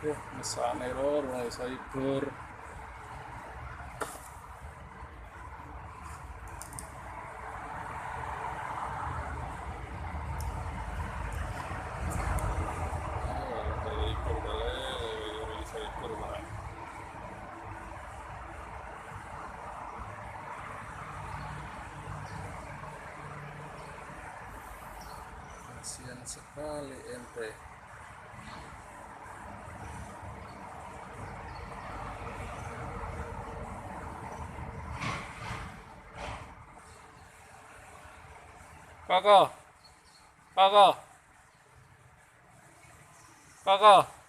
Mesane error mulai cyber. Kasihan sekali ente. Kakak, kakak, kakak.